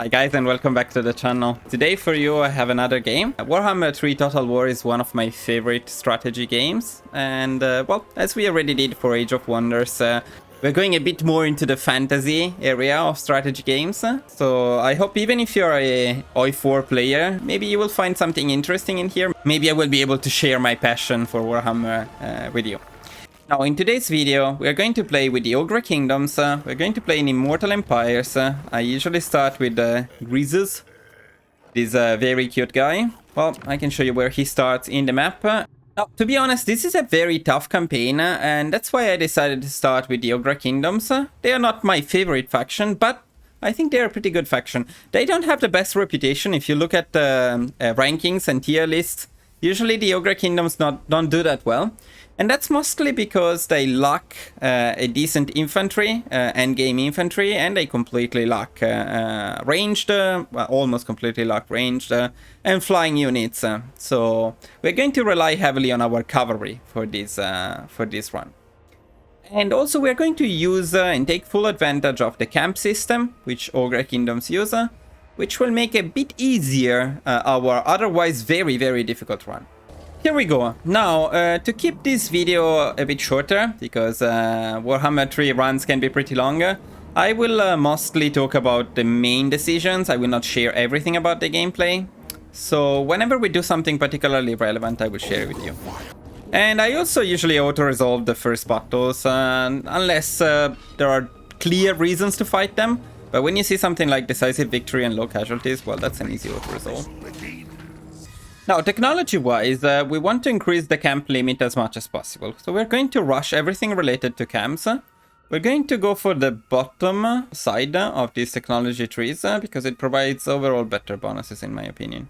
Hi guys and welcome back to the channel. Today for you I have another game. Warhammer 3 Total War is one of my favorite strategy games, and well, as we already did for Age of Wonders, we're going a bit more into the fantasy area of strategy games. So I hope even if you're a OI4 player, maybe you will find something interesting in here. Maybe I will be able to share my passion for Warhammer with you. Now, in today's video, we are going to play with the Ogre Kingdoms. We're going to play in Immortal Empires. I usually start with Grizzes, this very cute guy. Well, I can show you where he starts in the map. Now, to be honest, this is a very tough campaign, and that's why I decided to start with the Ogre Kingdoms. They are not my favorite faction, but I think they're a pretty good faction. They don't have the best reputation. If you look at the rankings and tier lists, usually the Ogre Kingdoms don't do that well. And that's mostly because they lack a decent infantry, endgame infantry, and they completely lack ranged, well, almost completely lack ranged, and flying units. So we're going to rely heavily on our cavalry for this run. And also we're going to use and take full advantage of the camp system, which Ogre Kingdoms use, which will make a bit easier our otherwise very, very difficult run. Here we go. Now, to keep this video a bit shorter, because Warhammer 3 runs can be pretty long, I will mostly talk about the main decisions. I will not share everything about the gameplay. So whenever we do something particularly relevant, I will share it with you. And I also usually auto-resolve the first battles, unless there are clear reasons to fight them. But when you see something like decisive victory and low casualties, well, that's an easy auto-resolve. Now, technology-wise, we want to increase the camp limit as much as possible. So we're going to rush everything related to camps. We're going to go for the bottom side of these technology trees, because it provides overall better bonuses, in my opinion.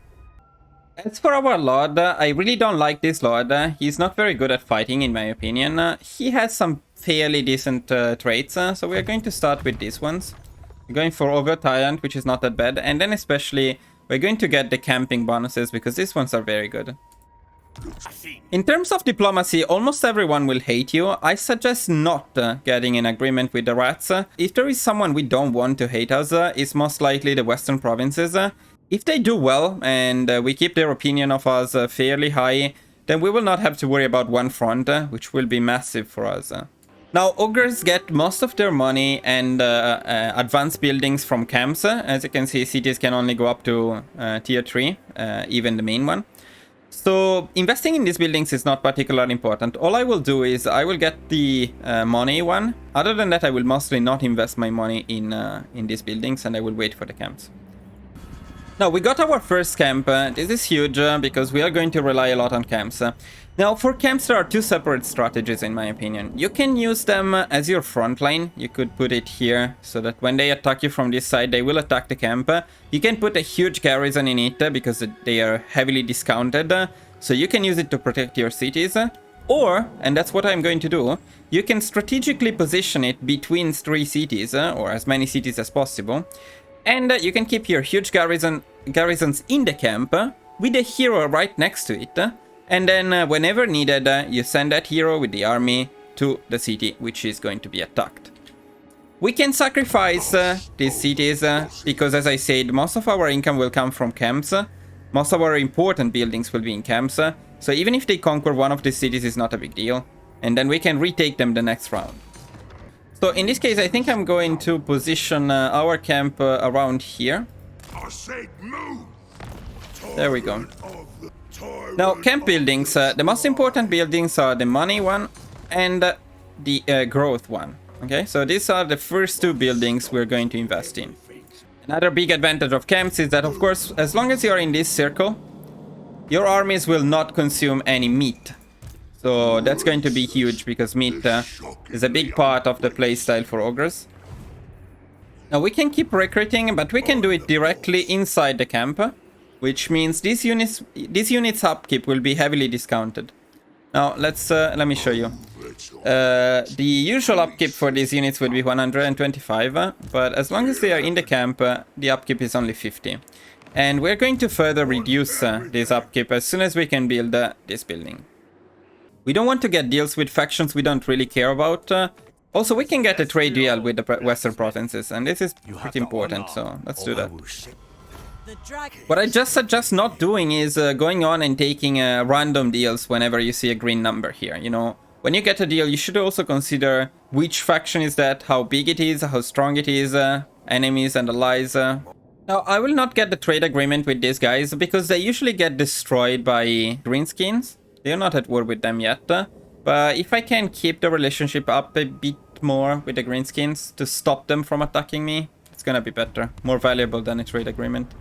As for our Lord, I really don't like this Lord. He's not very good at fighting, in my opinion. He has some fairly decent traits, so we're going to start with these ones. We're going for Ogre Tyrant, which is not that bad, and then especially we're going to get the camping bonuses, because these ones are very good. In terms of diplomacy, almost everyone will hate you. I suggest not getting an agreement with the rats. If there is someone we don't want to hate us, it's most likely the western provinces. If they do well, and we keep their opinion of us fairly high, then we will not have to worry about one front, which will be massive for us. Now, ogres get most of their money and advanced buildings from camps. As you can see, cities can only go up to tier 3, even the main one. So investing in these buildings is not particularly important. All I will do is I will get the money one. Other than that, I will mostly not invest my money in these buildings, and I will wait for the camps. Now, we got our first camp. This is huge because we are going to rely a lot on camps. Now, for camps, there are two separate strategies, in my opinion. You can use them as your front line. You could put it here so that when they attack you from this side, they will attack the camp. You can put a huge garrison in it because they are heavily discounted. So you can use it to protect your cities. Or, and that's what I'm going to do, you can strategically position it between 3 cities, or as many cities as possible. And you can keep your huge garrisons in the camp with a hero right next to it. And then whenever needed, you send that hero with the army to the city which is going to be attacked. We can sacrifice these cities because, as I said, most of our income will come from camps. Most of our important buildings will be in camps. So even if they conquer one of these cities, it's not a big deal. And then we can retake them the next round. So in this case, I think I'm going to position our camp around here. There we go. Now, camp buildings, the most important buildings are the money one and the growth one. Okay, so these are the first 2 buildings we're going to invest in. Another big advantage of camps is that, of course, as long as you're in this circle, your armies will not consume any meat. So that's going to be huge because meat is a big part of the playstyle for ogres. Now, we can keep recruiting, but we can do it directly inside the camp, which means these units upkeep will be heavily discounted. Now, let me show you. The usual upkeep for these units will be 125, but as long as they are in the camp, the upkeep is only 50. And we're going to further reduce this upkeep as soon as we can build this building. We don't want to get deals with factions we don't really care about. Also, we can get a trade deal with the Western provinces, and this is pretty important, so let's do that. What I just suggest not doing is going on and taking random deals whenever you see a green number here, you know. When you get a deal, you should also consider which faction is that, how big it is, how strong it is, enemies and allies. Now, I will not get the trade agreement with these guys because they usually get destroyed by greenskins. They're not at war with them yet. But if I can keep the relationship up a bit more with the greenskins to stop them from attacking me, it's gonna be better. More valuable than a trade agreement.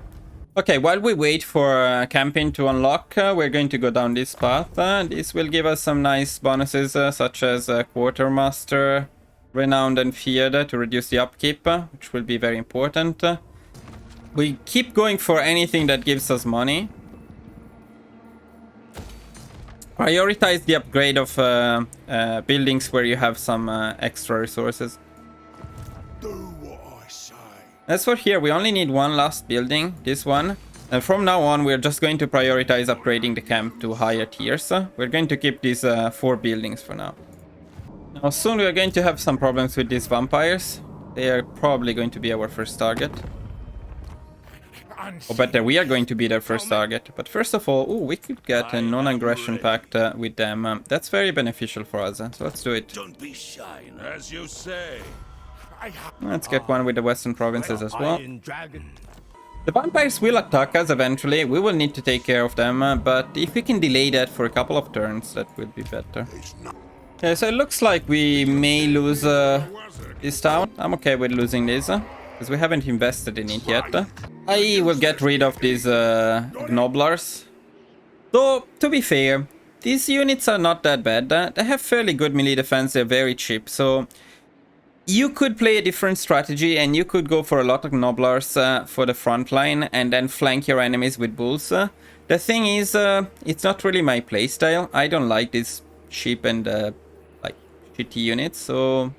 Okay, while we wait for camping to unlock, we're going to go down this path. This will give us some nice bonuses, such as Quartermaster, Renowned and Feared, to reduce the upkeep, which will be very important. We keep going for anything that gives us money. Prioritize the upgrade of buildings where you have some extra resources. As for here, we only need one last building, this one. And from now on, we're just going to prioritize upgrading the camp to higher tiers. We're going to keep these 4 buildings for now. Now, soon we're going to have some problems with these vampires. They are probably going to be our first target. Or better, we are going to be their first target. But first of all, ooh, we could get a non-aggression pact with them. That's very beneficial for us, so let's do it. Don't be shy, as you say. Let's get one with the Western provinces as well. The vampires will attack us eventually. We will need to take care of them, but if we can delay that for a couple of turns, that would be better. Okay, so it looks like we may lose this town. I'm okay with losing this, because we haven't invested in it yet. I will get rid of these Gnoblars. Though, to be fair, these units are not that bad. They have fairly good melee defense, they're very cheap, so you could play a different strategy and you could go for a lot of Gnoblars for the front line and then flank your enemies with bulls. The thing is, it's not really my playstyle. I don't like these cheap and like shitty units, so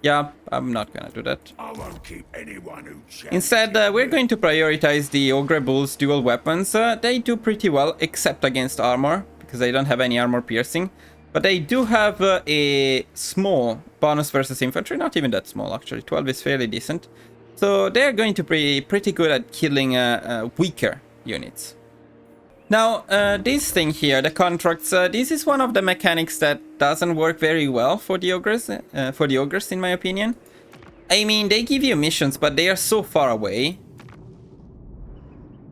yeah, I'm not gonna do that. I won't keep anyone who Instead, we're going to prioritize the Ogre Bulls dual weapons. They do pretty well, except against armor, because they don't have any armor piercing. But they do have a small bonus versus infantry, not even that small actually, 12 is fairly decent. So they're going to be pretty good at killing weaker units. Now, this thing here, the contracts, this is one of the mechanics that doesn't work very well for the ogres, in my opinion. I mean, they give you missions, but they are so far away.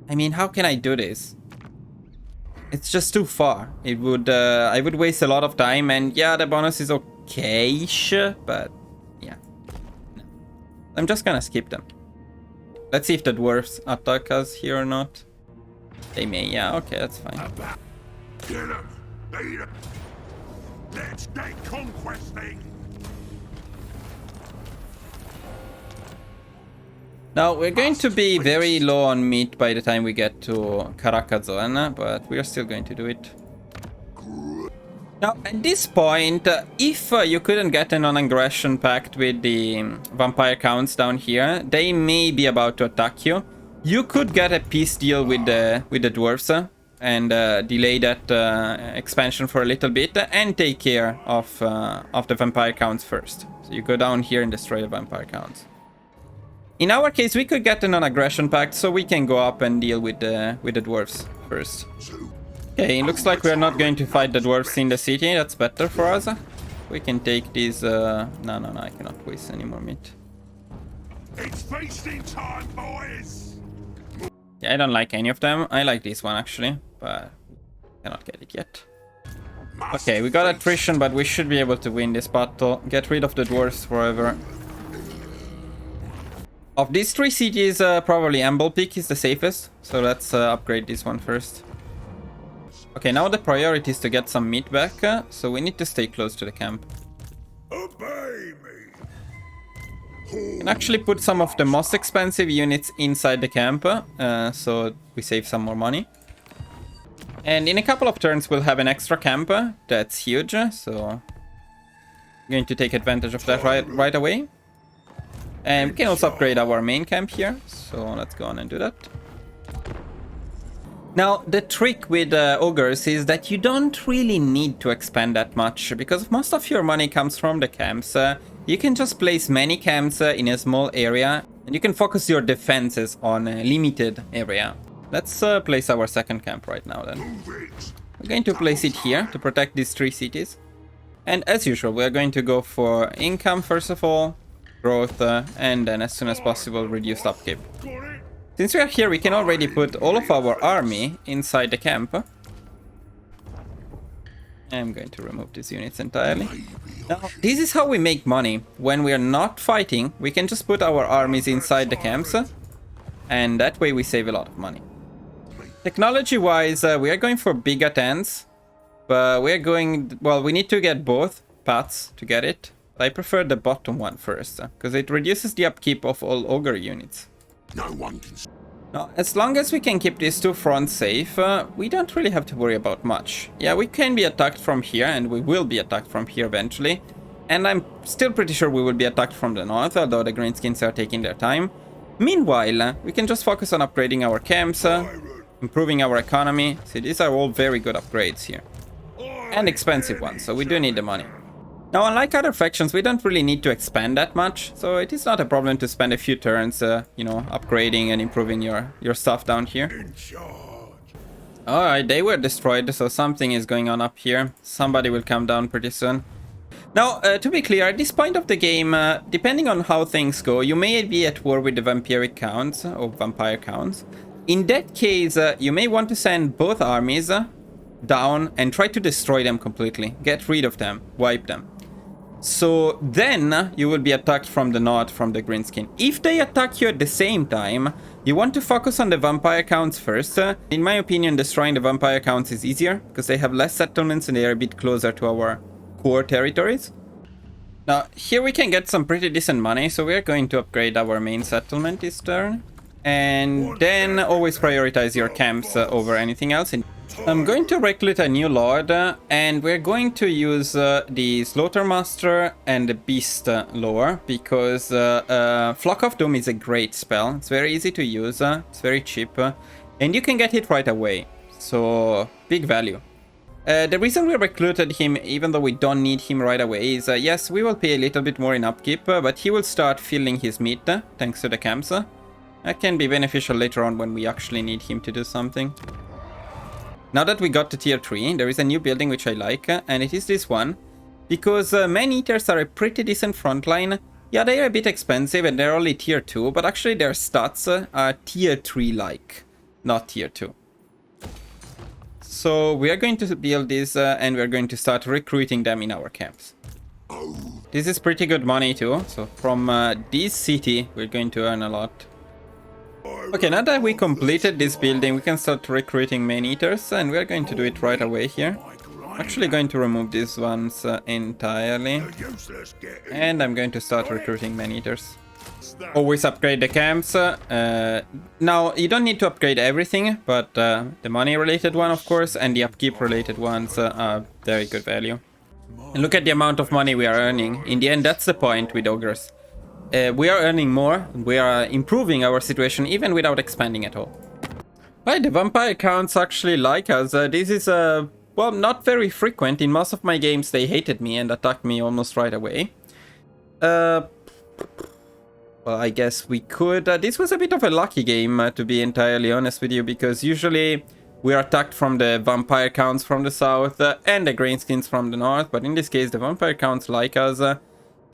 I mean, how can I do this? It's just too far. It would, I would waste a lot of time, and yeah, the bonus is okay-ish, but yeah. No. I'm just gonna skip them. Let's see if the dwarfs attack us here or not. They may, yeah, okay, that's fine. Get 'em, beat 'em. Let's get conquesting. Now, we're going to be very low on meat by the time we get to Caracazon, but we are still going to do it. Now, at this point, if you couldn't get a non-aggression pact with the vampire counts down here, they may be about to attack you. You could get a peace deal with the dwarves and delay that expansion for a little bit and take care of the vampire counts first. So you go down here and destroy the vampire counts. In our case, we could get a non-aggression pact, so we can go up and deal with the dwarves first. Okay, it looks like we're not going to fight the dwarves in the city. That's better for us. We can take these. No, I cannot waste any more meat. It's feasting time, boys. Yeah, I don't like any of them. I like this one actually, but cannot get it yet. Okay, we got attrition, but we should be able to win this battle. Get rid of the dwarves forever. Of these 3 cities, probably Amble Peak is the safest, so let's upgrade this one first. Okay, now the priority is to get some meat back, so we need to stay close to the camp. Obey me. We can actually put some of the most expensive units inside the camp, so we save some more money. And in a couple of turns we'll have an extra camp, that's huge, so I'm going to take advantage of that right away. And we can also upgrade our main camp here, so let's go on and do that. Now, the trick with ogres is that you don't really need to expand that much, because most of your money comes from the camps. you can just place many camps in a small area, and you can focus your defenses on a limited area. Let's place our second camp right now then. We're going to place it here to protect these 3 cities. And as usual, we're going to go for income first of all, growth, and then as soon as possible reduce upkeep. Since we are here, we can already put all of our army inside the camp. I'm going to remove these units entirely. Now, this is how we make money. When we are not fighting, we can just put our armies inside the camps, and that way we save a lot of money. Technology-wise, we are going for big attends, but we are going... Well, we need to get both paths to get it. I prefer the bottom one first, because it reduces the upkeep of all ogre units. No one can... Now, as long as we can keep these 2 fronts safe, we don't really have to worry about much. Yeah, we can be attacked from here, and we will be attacked from here eventually. And I'm still pretty sure we will be attacked from the north, although the greenskins are taking their time. Meanwhile, we can just focus on upgrading our camps, improving our economy. See, these are all very good upgrades here. And expensive ones, so we do need the money. Now, unlike other factions, we don't really need to expand that much, so it is not a problem to spend a few turns, you know, upgrading and improving your stuff down here. Alright, they were destroyed, so something is going on up here. Somebody will come down pretty soon. Now, to be clear, at this point of the game, depending on how things go, you may be at war with the vampiric counts, or vampire counts. In that case, you may want to send both armies down and try to destroy them completely. Get rid of them, wipe them. So then you will be attacked from the north from the greenskin. If they attack you at the same time, you want to focus on the vampire counts first. In my opinion, destroying the vampire counts is easier because they have less settlements and they are a bit closer to our core territories. Now, here we can get some pretty decent money, so we are going to upgrade our main settlement this turn. And then always prioritize your camps over anything else. I'm going to recruit a new lord, and we're going to use the Slaughtermaster and the Beast lore, because Flock of Doom is a great spell. It's very easy to use, it's very cheap, and you can get it right away. So, big value. The reason we recruited him, even though we don't need him right away, is yes, we will pay a little bit more in upkeep, but he will start filling his meat thanks to the camps. That can be beneficial later on when we actually need him to do something. Now that we got to tier 3, there is a new building which I like, and it is this one. Because Maneaters are a pretty decent frontline. Yeah, they are a bit expensive and they're only tier 2, but actually their stats are tier 3-like, not tier 2. So we are going to build this and we're going to start recruiting them in our camps. This is pretty good money too, so from this city we're going to earn a lot. Okay, now that we completed this building, we can start recruiting Maneaters, and we're going to do it right away here. I'm actually going to remove these ones entirely. And I'm going to start recruiting Maneaters. Always upgrade the camps. Now, you don't need to upgrade everything, but the money-related one, of course, and the upkeep-related ones are very good value. And look at the amount of money we are earning. In the end, that's the point with ogres. We are earning more, we are improving our situation even without expanding at all. Right, the vampire counts actually like us. This is, well, not very frequent. In most of my games they hated me and attacked me almost right away. Well, I guess we could... this was a bit of a lucky game, to be entirely honest with you, because usually we are attacked from the vampire counts from the south and the greenskins from the north, but in this case the vampire counts like us. The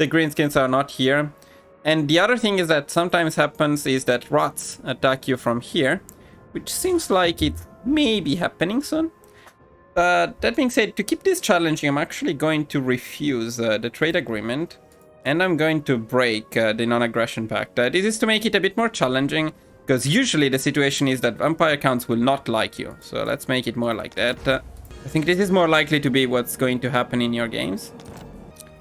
greenskins are not here. And the other thing is that sometimes happens is that rats attack you from here, which seems like it may be happening soon. But that being said, to keep this challenging, I'm actually going to refuse the trade agreement, and I'm going to break the non-aggression pact. This is to make it a bit more challenging, because usually the situation is that vampire counts will not like you. So let's make it more like that. I think this is more likely to be what's going to happen in your games.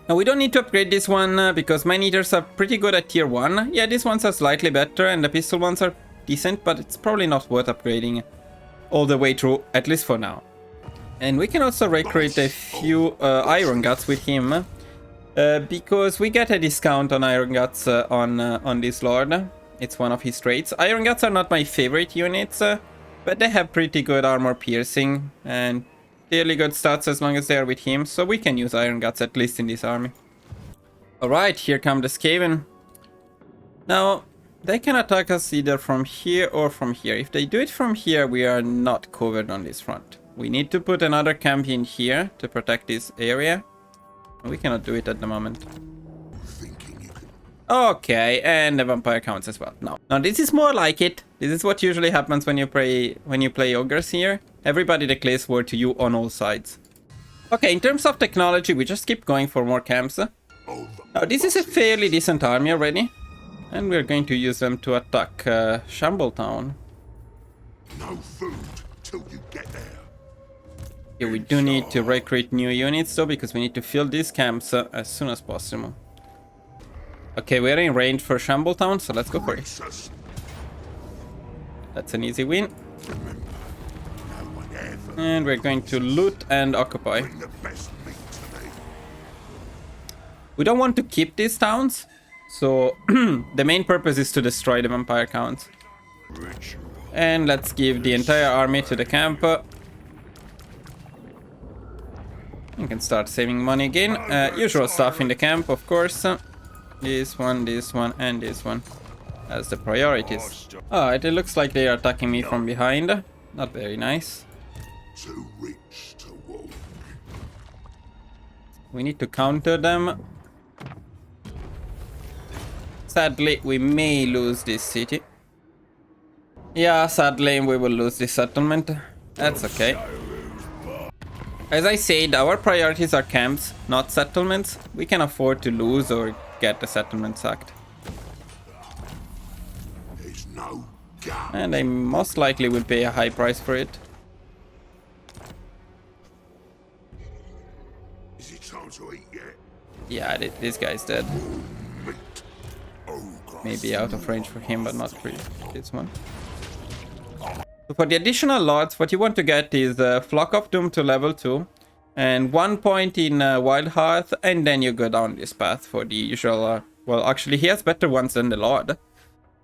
Now, we don't need to upgrade this one because Maneaters are pretty good at tier 1. Yeah, these ones are slightly better and the pistol ones are decent, but it's probably not worth upgrading all the way through, at least for now. And we can also recruit a few Iron Guts with him because we get a discount on Iron Guts on this Lord. It's one of his traits. Iron Guts are not my favorite units, but they have pretty good armor piercing and fairly good stats as long as they are with him, so we can use Iron Guts at least in this army. Alright, here come the Skaven. Now, they can attack us either from here or from here. If they do it from here, we are not covered on this front. We need to put another camp in here to protect this area. We cannot do it at the moment. Okay, and the vampire counts as well. Now this is more like it. This is what usually happens when you play ogres here. Everybody declares war to you on all sides. Okay, in terms of technology, we just keep going for more camps. Now this is a fairly decent army already. And we're going to use them to attack Shambletown. No food till you get there. Yeah, we do need to recruit new units though, because we need to fill these camps as soon as possible. Okay, we're in range for Shambletown, so let's go for it. That's an easy win. And we're going to loot and occupy. We don't want to keep these towns. So, the main purpose is to destroy the vampire counts. And let's give the entire army to the camp. You can start saving money again. Usual stuff in the camp, of course. This one, and this one. As the priorities. Alright, it looks like they are attacking me from behind. Not very nice. Too rich to walk. We need to counter them. Sadly, we may lose this city. Yeah, sadly, we will lose this settlement. That's okay. As I said, our priorities are camps, not settlements. We can afford to lose or get the settlement sacked. There's no gun. And I most likely will pay a high price for it. Is it time to eat yet? Yeah, this guy's dead. Maybe out of range for him, but not for this one. So for the additional lords, what you want to get is Flock of Doom to level 2. And 1 point in Wild Hearth, and then you go down this path for the usual... well, actually, he has better ones than the Lord.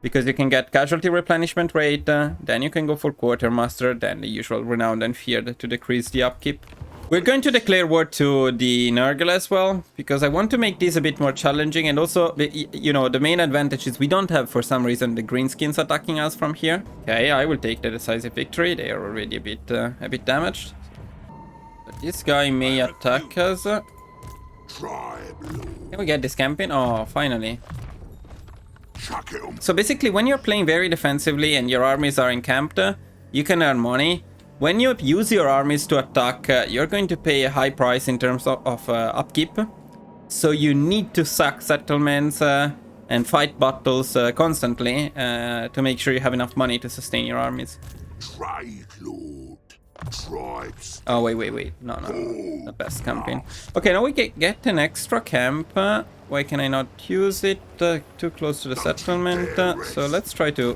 Because you can get Casualty Replenishment Rate, then you can go for Quartermaster, then the usual Renowned and Feared to decrease the upkeep. We're going to declare war to the Nurgle as well, because I want to make this a bit more challenging, and also, you know, the main advantage is we don't have, for some reason, the greenskins attacking us from here. Okay, I will take the decisive victory. They are already a bit damaged. But this guy may attack us. Can we get this campaign? Oh, finally. So basically, when you're playing very defensively and your armies are encamped, you can earn money. When you use your armies to attack, you're going to pay a high price in terms of upkeep. So you need to sack settlements and fight battles constantly to make sure you have enough money to sustain your armies. Trade Lord. Tribes. Oh, wait. No. The best campaign. Okay, now we get an extra camp. Why can I not use it? Too close to the settlement. So let's try to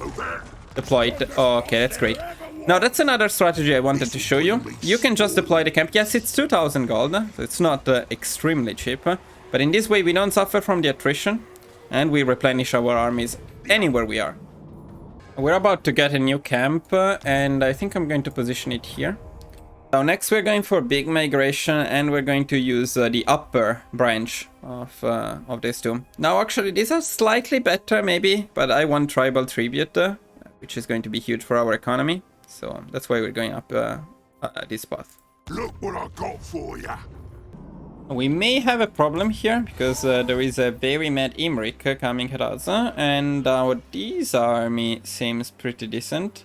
deploy it. Oh, okay, that's great. Now, that's another strategy I wanted to show you. You can just deploy the camp. Yes, it's 2,000 gold, so it's not extremely cheap. But in this way, we don't suffer from the attrition, and we replenish our armies anywhere we are. We're about to get a new camp, and I think I'm going to position it here. Now, next we're going for big migration, and we're going to use the upper branch of this two. Now, actually, these are slightly better, maybe, but I want Tribal Tribute, which is going to be huge for our economy. So that's why we're going up this path. Look what I got for ya. We may have a problem here because there is a very mad Imrik coming at us, and this army seems pretty decent.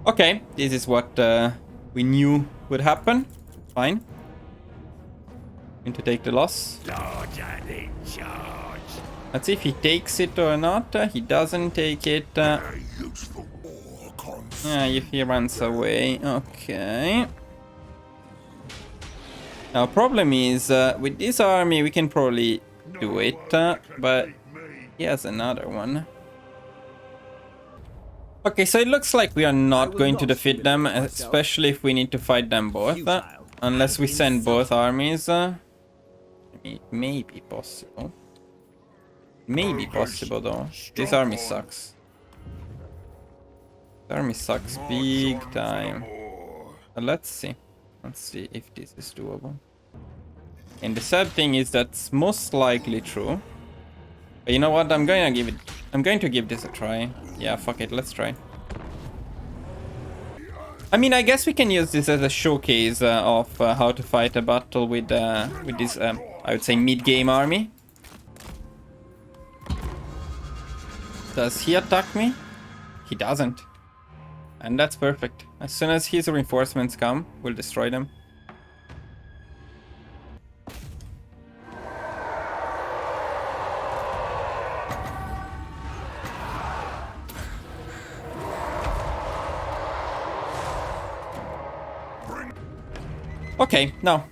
Okay, this is what we knew would happen. Fine. Going to take the loss. Let's see if he takes it or not. He doesn't take it. Yeah, if he runs away. Okay. Now, problem is, with this army, we can probably do it, but he has another one. Okay, so it looks like we are not going to defeat them, especially if we need to fight them both. Unless we send both armies. It may be possible. Maybe possible, though. This army sucks. Army sucks big time. But let's see if this is doable. And the sad thing is that's most likely true. But you know what? I'm going to give this a try. Yeah, fuck it. Let's try. I mean, I guess we can use this as a showcase of how to fight a battle with this, I would say, mid-game army. Does he attack me? He doesn't. And that's perfect. As soon as his reinforcements come, we'll destroy them. Okay, now.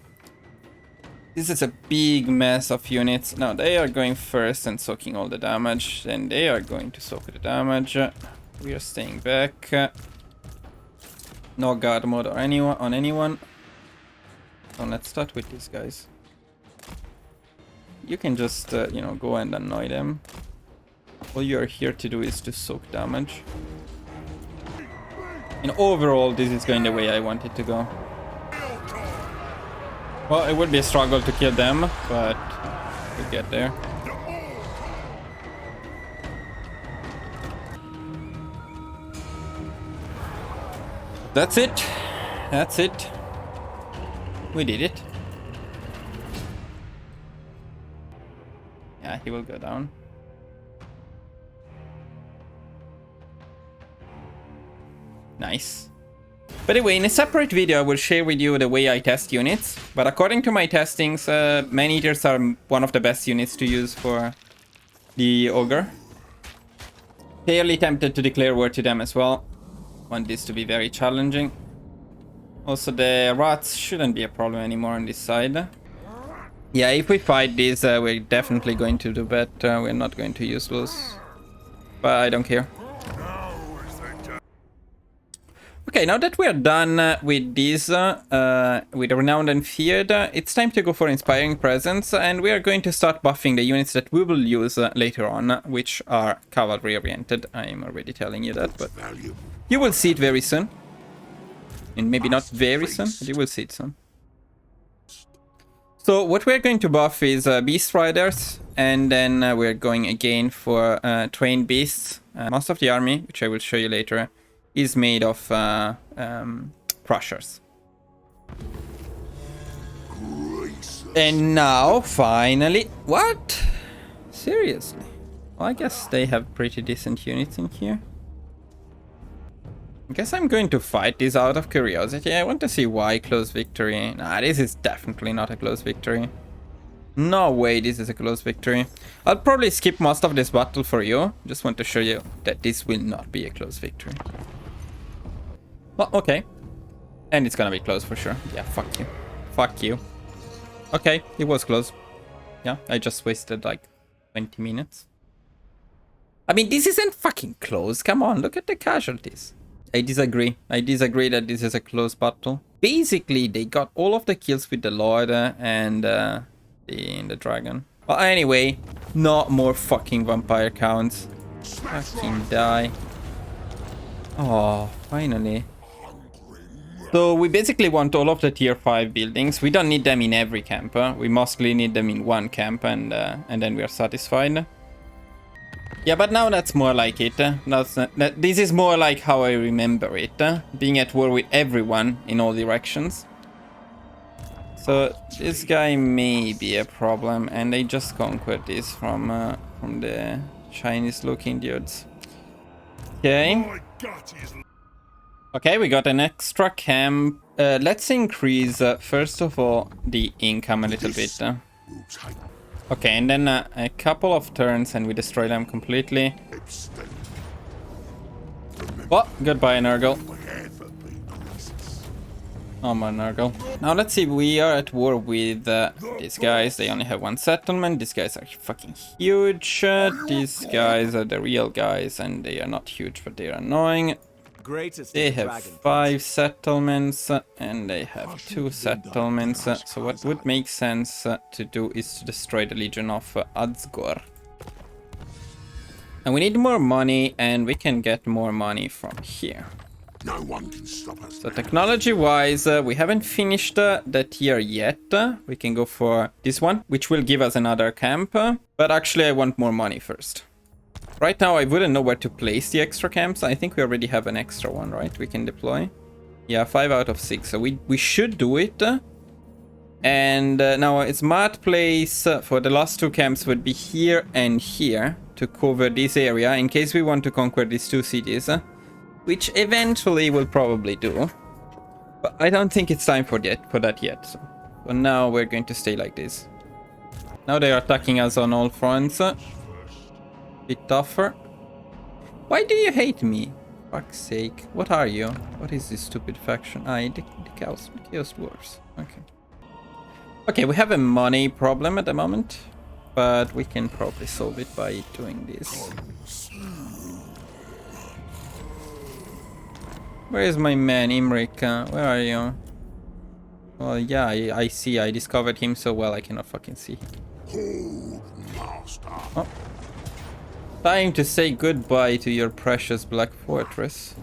This is a big mess of units. Now they are going first and soaking all the damage. Then they are going to soak the damage. We are staying back. No guard mode or anyone. So let's start with these guys. You can just, you know, go and annoy them. All you are here to do is to soak damage. And overall, this is going the way I want it to go. Well, it would be a struggle to kill them, but we'll get there. That's it. That's it. We did it. Yeah, he will go down. Nice. But anyway, in a separate video I will share with you the way I test units. But according to my testings, Maneaters are one of the best units to use for the Ogre. Fairly tempted to declare war to them as well. Want this to be very challenging. Also, the rats shouldn't be a problem anymore on this side. Yeah, if we fight this, we're definitely going to do better. We're not going to use those. But I don't care. Okay, now that we are done with this, with Renowned and Feared, it's time to go for Inspiring Presence, and we are going to start buffing the units that we will use later on, which are cavalry oriented. I am already telling you that, but you will see it very soon. And maybe not very soon, but you will see it soon. So what we're going to buff is Beast Riders, and then we're going again for Trained Beasts. Most of the army, which I will show you later, is made of crushers. And now, finally... What? Seriously? Well, I guess they have pretty decent units in here. I guess I'm going to fight this out of curiosity. I want to see why close victory. Nah, this is definitely not a close victory. No way this is a close victory. I'll probably skip most of this battle for you. Just want to show you that this will not be a close victory. Well, okay. And it's gonna be close for sure. Yeah, fuck you. Fuck you. Okay, it was close. Yeah, I just wasted like 20 minutes. I mean, this isn't fucking close. Come on, look at the casualties. I disagree. I disagree that this is a close battle. Basically, they got all of the kills with the Lord and the Dragon. Well, anyway, not more fucking vampire counts. Fucking die. Oh, finally. So we basically want all of the tier 5 buildings. We don't need them in every camp. We mostly need them in one camp, and then we are satisfied. Yeah, but now that's more like it. This is more like how I remember it. Being at war with everyone in all directions. So this guy may be a problem, and they just conquered this from the Chinese-looking dudes. Okay. Okay, we got an extra camp. Let's increase, first of all, the income a little bit. Okay, and then a couple of turns and we destroy them completely. Well, goodbye, Nurgle. Oh my Nurgle. Now let's see, we are at war with these guys. They only have one settlement. These guys are fucking huge. These guys are the real guys, and they are not huge, but they are annoying. They have 5 settlements and they have 2 settlements. So what would make sense to do is to destroy the Legion of Adzgor. And we need more money, and we can get more money from here. No one can stop us. So technology-wise, we haven't finished the tier yet. We can go for this one, which will give us another camp. But actually, I want more money first. Right now, I wouldn't know where to place the extra camps. I think we already have an extra one, right? We can deploy. Yeah, 5 out of 6. So we should do it. And now a smart place for the last 2 camps would be here and here to cover this area in case we want to conquer these 2 cities. Which eventually we'll probably do. But I don't think it's time for that yet. So for now, we're going to stay like this. Now they are attacking us on all fronts. Bit tougher. Why do you hate me? Fuck's sake. What are you? What is this stupid faction? Ah, the Chaos Dwarfs. Okay. Okay, we have a money problem at the moment. But we can probably solve it by doing this. Where is my man, Imrik? Where are you? Well, yeah, I see. I discovered him so well I cannot fucking see him. Oh. Time to say goodbye to your precious Black Fortress.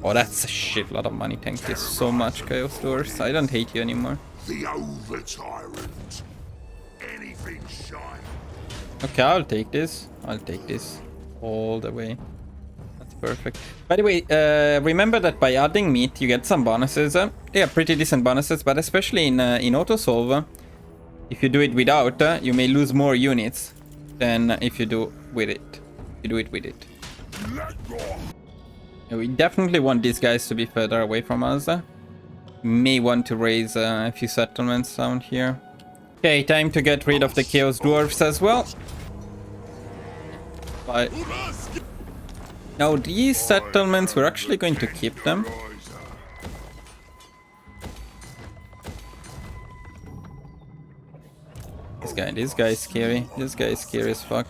Oh, that's a shitload of money. Thank you so much, Chaos Dwarfs. I don't hate you anymore. The over tyrant. Anything shine. Okay, I'll take this. I'll take this all the way. Perfect. By the way, remember that by adding meat, you get some bonuses. They are pretty decent bonuses, but especially in auto-solve, if you do it without, you may lose more units than if you do with it. You do it with it. Yeah, we definitely want these guys to be further away from us. May want to raise a few settlements down here. Okay, time to get rid of the Chaos Dwarfs as well. Bye. Now these settlements, we're actually going to keep them. This guy is scary. This guy is scary as fuck.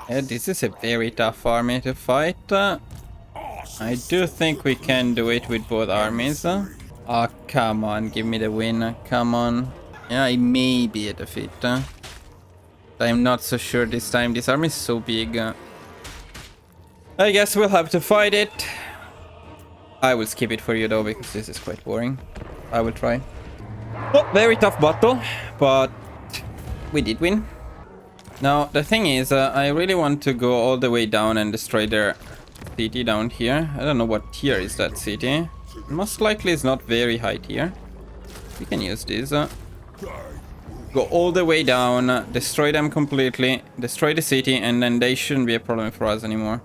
Yeah, this is a very tough army to fight. I do think we can do it with both armies. Oh, come on, give me the win. Come on. Yeah, it may be a defeat. I'm not so sure this time. This army is so big. I guess we'll have to fight it. I will skip it for you though, because this is quite boring. I will try. Oh, very tough battle, but we did win. Now, the thing is, I really want to go all the way down and destroy their city down here. I don't know what tier is that city. Most likely it's not very high tier. We can use this. Go all the way down, destroy them completely, destroy the city, and then they shouldn't be a problem for us anymore.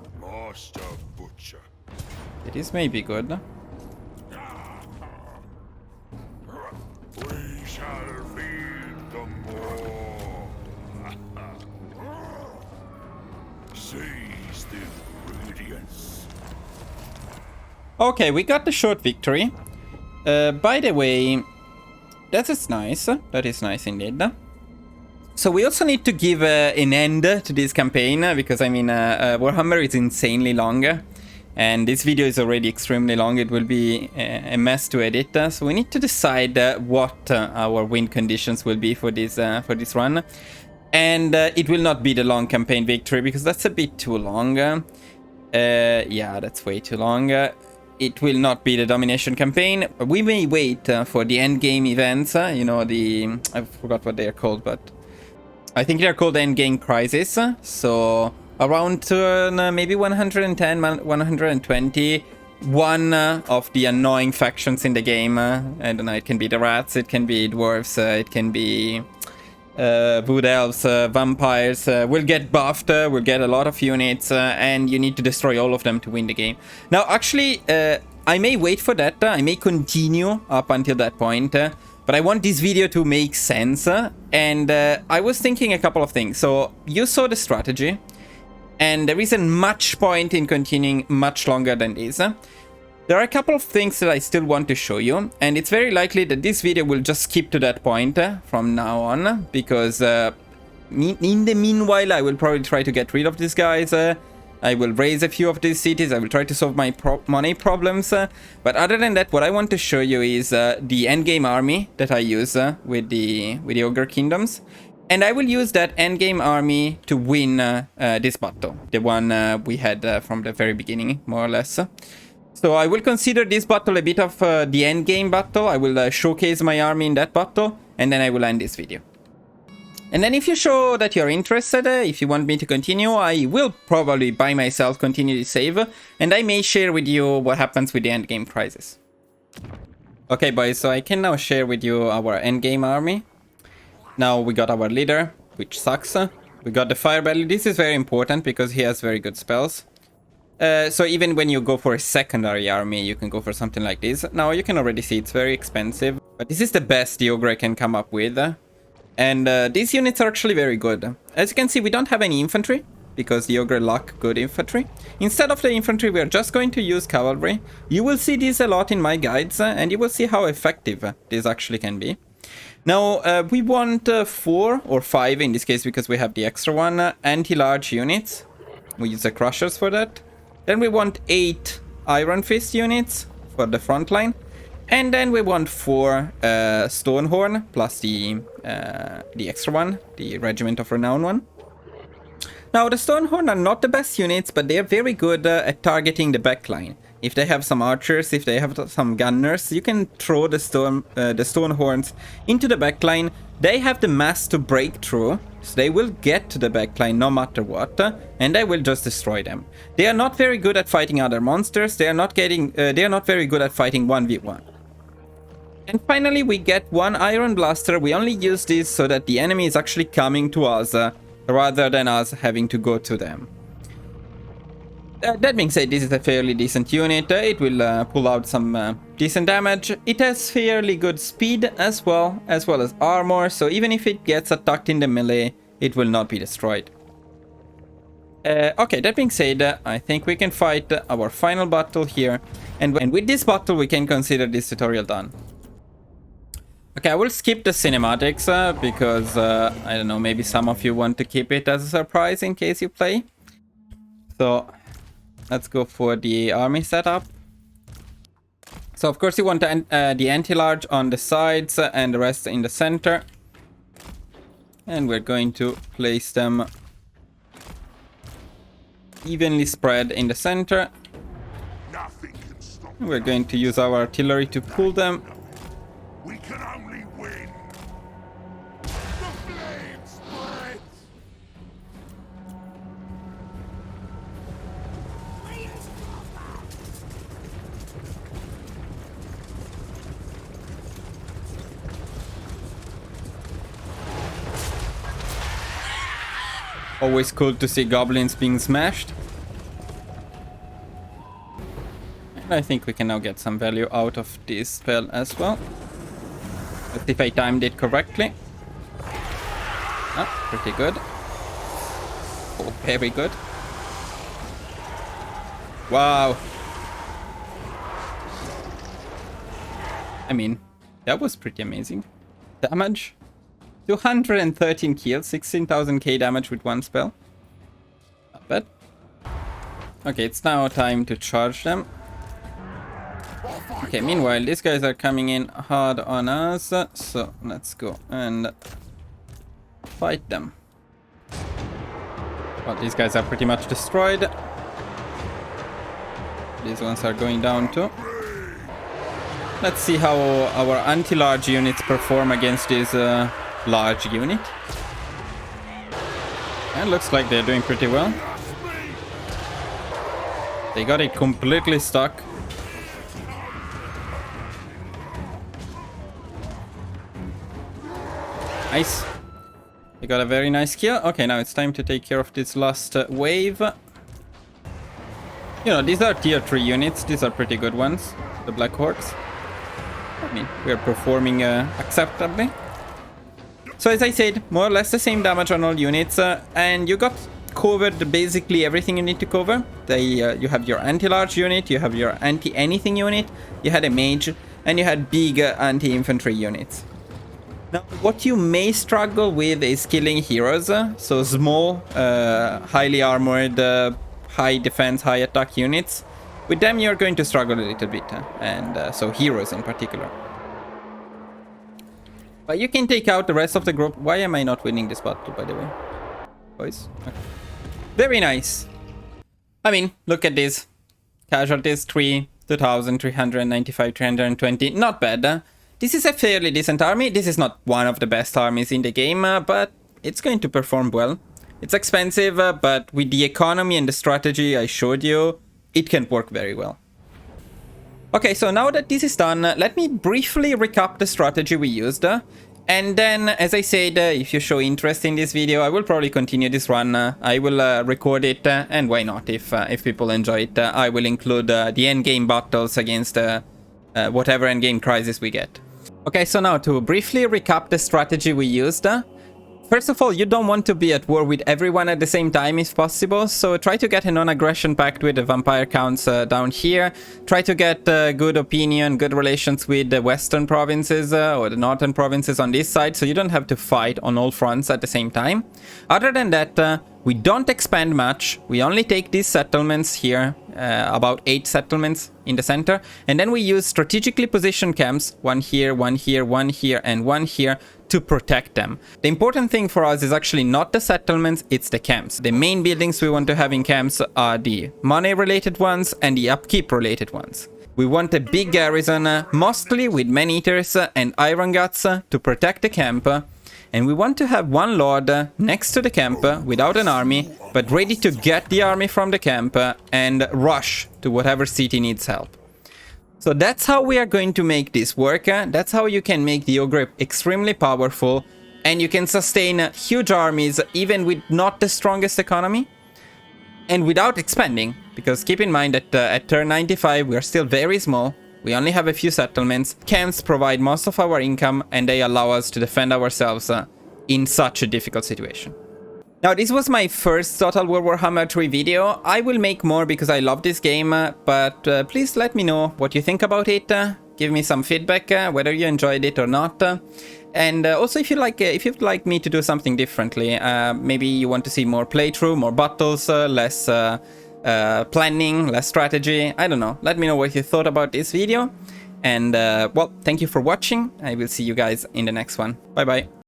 This may be good. We shall feed the more. Seize the ingredients. Okay, we got the short victory. By the way, that is nice. That is nice indeed. So we also need to give an end to this campaign because I mean Warhammer is insanely long. And this video is already extremely long. It will be a mess to edit. So we need to decide what our win conditions will be for this run. And it will not be the long campaign victory because that's a bit too long. Yeah, that's way too long. It will not be the domination campaign. We may wait for the endgame events. You know, I forgot what they are called, but I think they're called Endgame Crisis. So around maybe 110, 120, one of the annoying factions in the game. I don't know, it can be the rats, it can be dwarves, it can be wood elves, vampires. Will get buffed, will get a lot of units, and you need to destroy all of them to win the game. Now, actually, I may wait for that. I may continue up until that point. But I want this video to make sense. And I was thinking a couple of things. So you saw the strategy. And there isn't much point in continuing much longer than this. There are a couple of things that I still want to show you. And it's very likely that this video will just skip to that point from now on. Because in the meanwhile, I will probably try to get rid of these guys. I will raise a few of these cities. I will try to solve my money problems. But other than that, what I want to show you is the Endgame Army that I use with the Ogre Kingdoms. And I will use that Endgame Army to win this battle. The one we had from the very beginning, more or less. So I will consider this battle a bit of the endgame battle. I will showcase my army in that battle. And then I will end this video. And then if you show that you're interested, if you want me to continue, I will probably by myself continue to save. And I may share with you what happens with the endgame crisis. Okay, boys, so I can now share with you our endgame army. Now we got our leader, which sucks. We got the fire belly. This is very important because he has very good spells. So even when you go for a secondary army, you can go for something like this. Now you can already see it's very expensive. But this is the best the Ogre can come up with. And these units are actually very good. As you can see, we don't have any infantry, because the Ogre lack good infantry. Instead of the infantry, we are just going to use cavalry. You will see this a lot in my guides, and you will see how effective this actually can be. Now, we want 4 or 5, in this case, because we have the extra one, anti-large units. We use the crushers for that. Then we want 8 Iron Fist units for the front line. And then we want 4 Stonehorn, plus the extra one, the Regiment of Renown one. Now, the Stonehorn are not the best units, but they are very good at targeting the backline. If they have some archers, if they have some gunners, you can throw the Stonehorns into the backline. They have the mass to break through, so they will get to the backline no matter what, and they will just destroy them. They are not very good at fighting other monsters. They are not very good at fighting 1v1. And finally, we get 1 Iron Blaster. We only use this so that the enemy is actually coming to us, rather than us having to go to them. That being said, this is a fairly decent unit. It will pull out some decent damage. It has fairly good speed as well as armor, so even if it gets attacked in the melee, it will not be destroyed. Okay, that being said, I think we can fight our final battle here, and with this battle we can consider this tutorial done. Okay, I will skip the cinematics because, I don't know, maybe some of you want to keep it as a surprise in case you play. So, let's go for the army setup. So, of course, you want the anti-large on the sides and the rest in the center. And we're going to place them evenly spread in the center. We're going to use our artillery to pull them. We can only win. The flame spreads. Always cool to see goblins being smashed. And I think we can now get some value out of this spell as well. Let's see if I timed it correctly. Ah, pretty good. Oh, very good. Wow. I mean, that was pretty amazing. Damage. 213 kills, 16,000k damage with one spell. Not bad. Okay, it's now time to charge them. Okay, meanwhile, these guys are coming in hard on us, so let's go and fight them. Well, these guys are pretty much destroyed. These ones are going down too. Let's see how our anti-large units perform against this large unit. And looks like they're doing pretty well. They got it completely stuck. Nice. We got a very nice kill. Okay, now it's time to take care of this last wave. You know, these are tier 3 units. These are pretty good ones. The Black Orcs. I mean, we are performing acceptably. So as I said, more or less the same damage on all units. And you got covered basically everything you need to cover. You have your anti-large unit, you have your anti-anything unit, you had a mage, and you had big anti-infantry units. Now, what you may struggle with is killing heroes. So small, highly armored, high defense, high attack units. With them you're going to struggle a little bit. And so heroes in particular. But you can take out the rest of the group. Why am I not winning this battle, by the way? Boys? Okay. Very nice. I mean, look at this. Casualties 3, 2,395, 320. Not bad. This is a fairly decent army. This is not one of the best armies in the game, but it's going to perform well. It's expensive, but with the economy and the strategy I showed you, it can work very well. Okay, so now that this is done, let me briefly recap the strategy we used. And then, as I said, if you show interest in this video, I will probably continue this run. I will record it, and why not? If people enjoy it, I will include the endgame battles against whatever endgame crisis we get. Okay, so now to briefly recap the strategy we used. First of all, you don't want to be at war with everyone at the same time if possible, so try to get a non-aggression pact with the vampire counts down here. Try to get good opinion, good relations with the western provinces or the northern provinces on this side, so you don't have to fight on all fronts at the same time. Other than that, we don't expand much. We only take these settlements here, about 8 settlements in the center, and then we use strategically positioned camps, one here, one here, one here, and one here, to protect them. The important thing for us is actually not the settlements, it's the camps. The main buildings we want to have in camps are the money related ones and the upkeep related ones. We want a big garrison, mostly with Maneaters and Iron Guts to protect the camp. And we want to have one lord next to the camp without an army, but ready to get the army from the camp and rush to whatever city needs help. So that's how we are going to make this work. That's how you can make the Ogre extremely powerful, and you can sustain huge armies even with not the strongest economy and without expanding, because keep in mind that at turn 95 we are still very small. We only have a few settlements. Camps provide most of our income, and they allow us to defend ourselves in such a difficult situation. Now, this was my first Total War Warhammer 3 video. I will make more because I love this game, but please let me know what you think about it. Give me some feedback, whether you enjoyed it or not. And also, if you'd like me to do something differently, maybe you want to see more playthrough, more battles, less planning, less strategy. I don't know. Let me know what you thought about this video. And well, thank you for watching. I will see you guys in the next one. Bye bye.